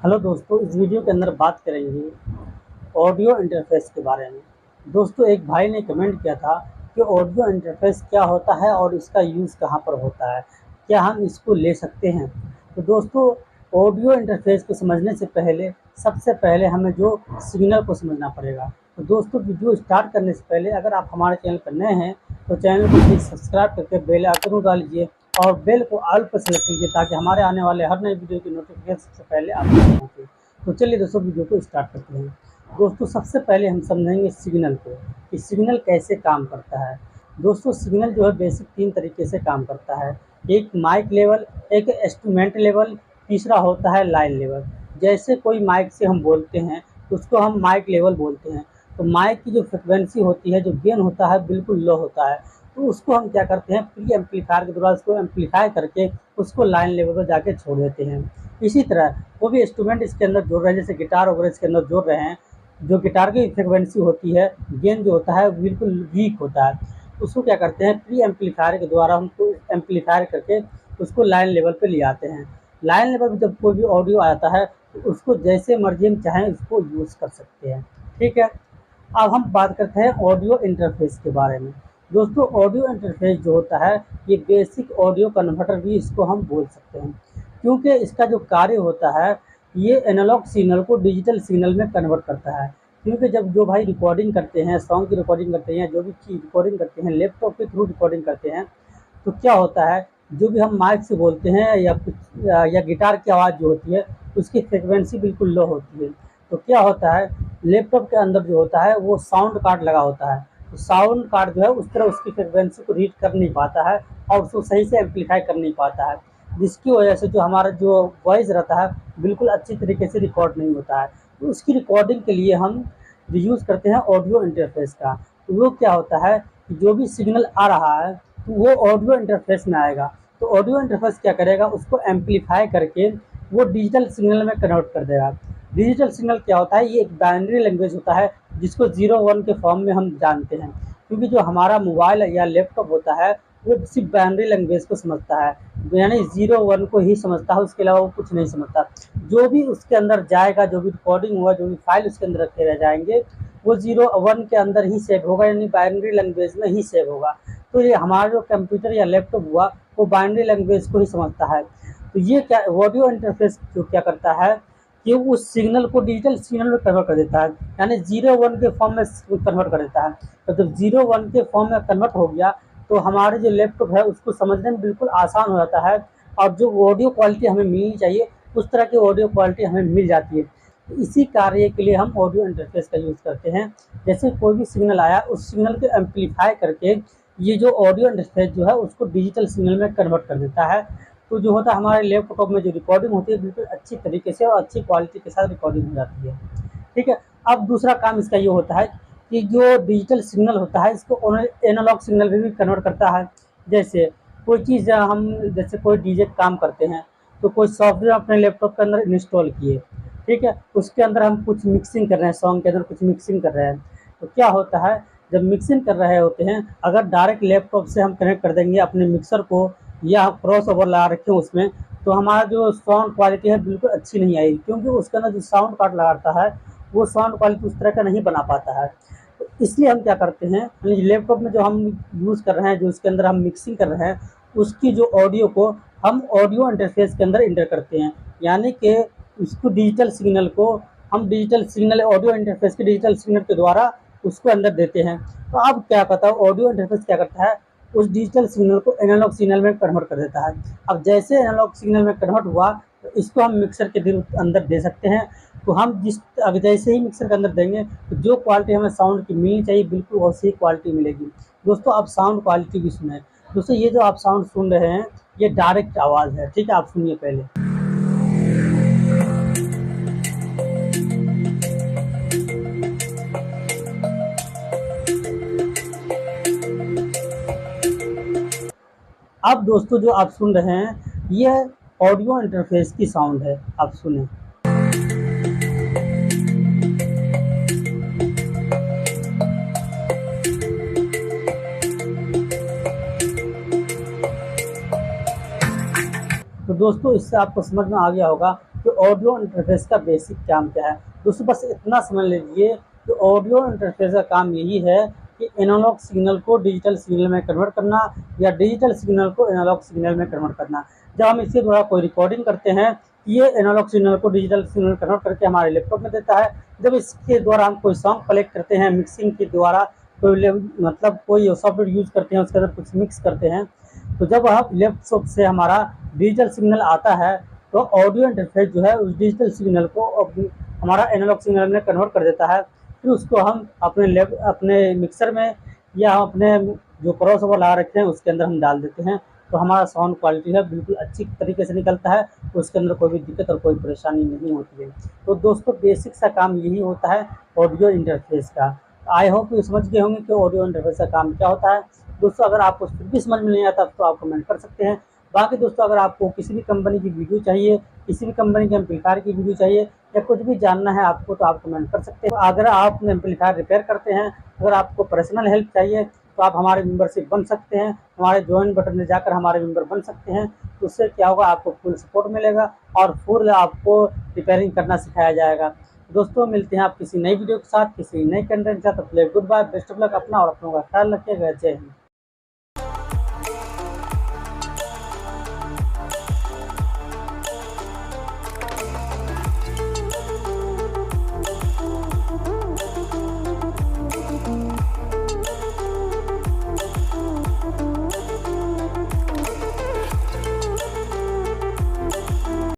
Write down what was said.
Hello दोस्तों, इस video के अंदर बात करेंगे ऑडियो इंटरफेस के बारे में। दोस्तों, एक भाई ने कमेंट किया था कि ऑडियो इंटरफेस क्या होता है और इसका यूज़ कहाँ पर होता है, क्या हम इसको ले सकते हैं। तो दोस्तों, ऑडियो इंटरफेस को समझने से पहले सबसे पहले हमें जो सिग्नल को समझना पड़ेगा। तो दोस्तों, वीडियो स्टार्ट करने से पहले अगर आप हमारे चैनल पर नए हैं तो चैनल को प्लीज़ सब्सक्राइब करके बेल आइकन को डाल लीजिए और बेल को ऑल पर सेलेक्ट कीजिए ताकि हमारे आने वाले हर नई वीडियो की नोटिफिकेशन सबसे पहले आप तक पहुँचे। तो चलिए दोस्तों, वीडियो को स्टार्ट करते हैं। दोस्तों, सबसे पहले हम समझेंगे सिग्नल को कि सिग्नल कैसे काम करता है। दोस्तों, सिग्नल जो है बेसिक 3 तरीके से काम करता है। एक माइक लेवल, एक इंस्ट्रूमेंट लेवल, तीसरा होता है लाइन लेवल। जैसे कोई माइक से हम बोलते हैं तो उसको हम माइक लेवल बोलते हैं। तो माइक की जो फ्रिक्वेंसी होती है, जो गेन होता है, बिल्कुल लो होता है। तो उसको हम क्या करते हैं, प्री एम्पलीफायर के द्वारा उसको एम्पलीफाई करके उसको लाइन लेवल पर जाके छोड़ देते हैं। इसी तरह वो भी इंस्ट्रूमेंट इसके अंदर जोड़ रहे हैं, जैसे गिटार वगैरह इसके अंदर जोड़ रहे हैं। जो गिटार की फ्रिक्वेंसी होती है, गेन जो होता है बिल्कुल वीक होता है। उसको क्या करते हैं, प्री एम्पलीफायर के द्वारा हमको एम्पलीफायर करके उसको लाइन लेवल पे ले आते हैं। लाइन लेवल पर जब कोई भी ऑडियो आता है तो उसको जैसे मर्जी हम चाहें उसको यूज़ कर सकते हैं। ठीक है, अब हम बात करते हैं ऑडियो इंटरफेस के बारे में। दोस्तों, ऑडियो इंटरफेस जो होता है ये बेसिक ऑडियो कन्वर्टर भी इसको हम बोल सकते हैं, क्योंकि इसका जो कार्य होता है ये एनालॉग सिग्नल को डिजिटल सिग्नल में कन्वर्ट करता है। क्योंकि जब जो भाई रिकॉर्डिंग करते हैं, सॉन्ग की रिकॉर्डिंग करते हैं, जो भी चीज़ रिकॉर्डिंग करते हैं, लैपटॉप के थ्रू रिकॉर्डिंग करते हैं, तो क्या होता है, जो भी हम माइक से बोलते हैं या कुछ या गिटार की आवाज़ जो होती है उसकी फ्रिक्वेंसी बिल्कुल लो होती है। तो क्या होता है, लैपटॉप के अंदर जो होता है वो साउंड कार्ड लगा होता है। तो साउंड कार्ड जो है उस तरह उसकी फ्रिक्वेंसी को रीड कर नहीं पाता है और उसको सही से एम्पलीफाई कर नहीं पाता है, जिसकी वजह से जो हमारा जो वॉइस रहता है बिल्कुल अच्छी तरीके से रिकॉर्ड नहीं होता है। तो उसकी रिकॉर्डिंग के लिए हम यूज़ करते हैं ऑडियो इंटरफेस का। तो वो क्या होता है कि जो भी सिग्नल आ रहा है तो वो ऑडियो इंटरफेस में आएगा। तो ऑडियो इंटरफेस क्या करेगा, उसको एम्पलीफाई करके वो डिजिटल सिग्नल में कन्वर्ट कर देगा। डिजिटल सिग्नल क्या होता है, ये एक बाइनरी लैंग्वेज होता है जिसको 0-1 के फॉर्म में हम जानते हैं। क्योंकि जो हमारा मोबाइल या लैपटॉप होता है वो सिर्फ बाइनरी लैंग्वेज को समझता है, यानी 0-1 को ही समझता है, उसके अलावा वो कुछ नहीं समझता। जो भी उसके अंदर जाएगा, जो भी रिकॉर्डिंग हुआ, जो भी फाइल उसके अंदर रखे रह जाएंगे, वो 0-1 के अंदर ही सेव होगा, यानी बाइनरी लैंग्वेज में ही सेव होगा। तो ये हमारा जो कंप्यूटर या लैपटॉप हुआ वो बाइनरी लैंग्वेज को ही समझता है। तो ये क्या ऑडियो इंटरफेस जो क्या करता है कि उस सिग्नल को डिजिटल सिग्नल में कन्वर्ट कर देता है, यानी 0-1 के फॉर्म में कन्वर्ट कर देता है। तो जब 0-1 के फॉर्म में कन्वर्ट हो गया तो हमारे जो लैपटॉप है उसको समझने में बिल्कुल आसान हो जाता है और जो ऑडियो क्वालिटी हमें मिलनी चाहिए उस तरह की ऑडियो क्वालिटी हमें मिल जाती है। तो इसी कार्य के लिए हम ऑडियो इंटरफेस का यूज़ करते हैं। जैसे कोई भी सिग्नल आया, उस सिग्नल को एम्पलीफाई करके ये जो ऑडियो इंटरफेस जो है उसको डिजिटल सिग्नल में कन्वर्ट कर देता है। तो जो होता है, हमारे लैपटॉप में जो रिकॉर्डिंग होती है बिल्कुल अच्छी तरीके से और अच्छी क्वालिटी के साथ रिकॉर्डिंग हो जाती है। ठीक है, अब दूसरा काम इसका ये होता है कि जो डिजिटल सिग्नल होता है इसको एनालॉग सिग्नल में भी कन्वर्ट करता है। जैसे कोई चीज़ हम, जैसे कोई डीजे काम करते हैं तो कोई सॉफ्टवेयर अपने लैपटॉप के अंदर इंस्टॉल किए, ठीक है, उसके अंदर हम कुछ मिक्सिंग कर रहे हैं, सॉन्ग के अंदर कुछ मिक्सिंग कर रहे हैं। तो क्या होता है, जब मिक्सिंग कर रहे होते हैं, अगर डायरेक्ट लैपटॉप से हम कनेक्ट कर देंगे अपने मिक्सर को या क्रॉस ओवर लगा रखे हैं उसमें, तो हमारा जो साउंड क्वालिटी है बिल्कुल अच्छी नहीं आएगी, क्योंकि उसके अंदर जो साउंड कार्ड लगाता है वो साउंड क्वालिटी उस तरह का नहीं बना पाता है। तो इसलिए हम क्या करते हैं, लैपटॉप में जो हम यूज़ कर रहे हैं, जो उसके अंदर हम मिक्सिंग कर रहे हैं, उसकी जो ऑडियो को हम ऑडियो इंटरफेस के अंदर इंटर करते हैं, यानी कि उसको डिजिटल सिग्नल को हम डिजिटल सिग्नल ऑडियो इंटरफेस के डिजिटल सिग्नल के द्वारा उसको अंदर देते हैं। तो अब क्या कहता है, ऑडियो इंटरफेस क्या करता है, उस डिजिटल सिग्नल को एनालॉग सिग्नल में कन्वर्ट कर देता है। अब जैसे एनालॉग सिग्नल में कन्वर्ट हुआ तो इसको हम मिक्सर के अंदर दे सकते हैं। तो हम अब जैसे ही मिक्सर के अंदर देंगे तो जो क्वालिटी हमें साउंड की मिलनी चाहिए बिल्कुल वैसी ही क्वालिटी मिलेगी। दोस्तों, आप साउंड क्वालिटी भी सुने। दोस्तों, ये जो आप साउंड सुन रहे हैं ये डायरेक्ट आवाज़ है, ठीक है, आप सुनिए पहले। अब दोस्तों, जो आप सुन रहे हैं ये ऑडियो इंटरफेस की साउंड है, आप सुने। तो दोस्तों, इससे आपको समझ में आ गया होगा कि ऑडियो इंटरफेस का बेसिक काम क्या है। दोस्तों बस इतना समझ लीजिए कि ऑडियो इंटरफेस का काम यही है कि एनालॉग सिग्नल को डिजिटल सिग्नल में कन्वर्ट करना या डिजिटल सिग्नल को एनालॉग सिग्नल में कन्वर्ट करना। जब हम इसके द्वारा कोई रिकॉर्डिंग करते हैं, ये एनालॉग सिग्नल को डिजिटल सिग्नल कन्वर्ट करके हमारे लैपटॉप में देता है। जब इसके द्वारा हम कोई सॉन्ग कलेक्ट करते हैं मिक्सिंग के द्वारा, कोई मतलब कोई सॉफ्टवेयर यूज करते हैं, उसके अंदर कुछ मिक्स करते हैं, तो जब हम लैपटॉप से हमारा डिजिटल सिग्नल आता है तो ऑडियो इंटरफेस जो है उस डिजिटल सिग्नल को हमारा एनालॉग सिग्नल में कन्वर्ट कर देता है। फिर उसको हम अपने मिक्सर में या हम अपने जो क्रॉस ओवर लगा रखे हैं उसके अंदर हम डाल देते हैं, तो हमारा साउंड क्वालिटी है बिल्कुल अच्छी तरीके से निकलता है, उसके अंदर कोई भी दिक्कत और कोई परेशानी नहीं होती है। तो दोस्तों बेसिक सा काम यही होता है ऑडियो इंटरफेस का। आई होप ये समझ गए होंगे कि ऑडियो इंटरफेस का काम क्या होता है। दोस्तों अगर आपको फिर भी समझ में नहीं आता तो आप कमेंट कर सकते हैं। बाकी दोस्तों अगर आपको किसी भी कंपनी की वीडियो चाहिए, किसी भी कंपनी के एम्पलीफायर की वीडियो चाहिए या कुछ भी जानना है आपको तो आप कमेंट कर सकते हैं। अगर आप एम्पलीफायर रिपेयर करते हैं, अगर आपको पर्सनल हेल्प चाहिए तो आप हमारे मेंबरशिप बन सकते हैं, हमारे ज्वाइन बटन में जाकर हमारे मेंबर बन सकते हैं। तो उससे क्या होगा, आपको फुल सपोर्ट मिलेगा और फुल आपको रिपेयरिंग करना सिखाया जाएगा। दोस्तों मिलते हैं आप किसी नई वीडियो के साथ, किसी नए कंटेंट के साथ। Good bye, best of luck, अपना और अपनों का ख्याल रखिएगा। जय हिंद।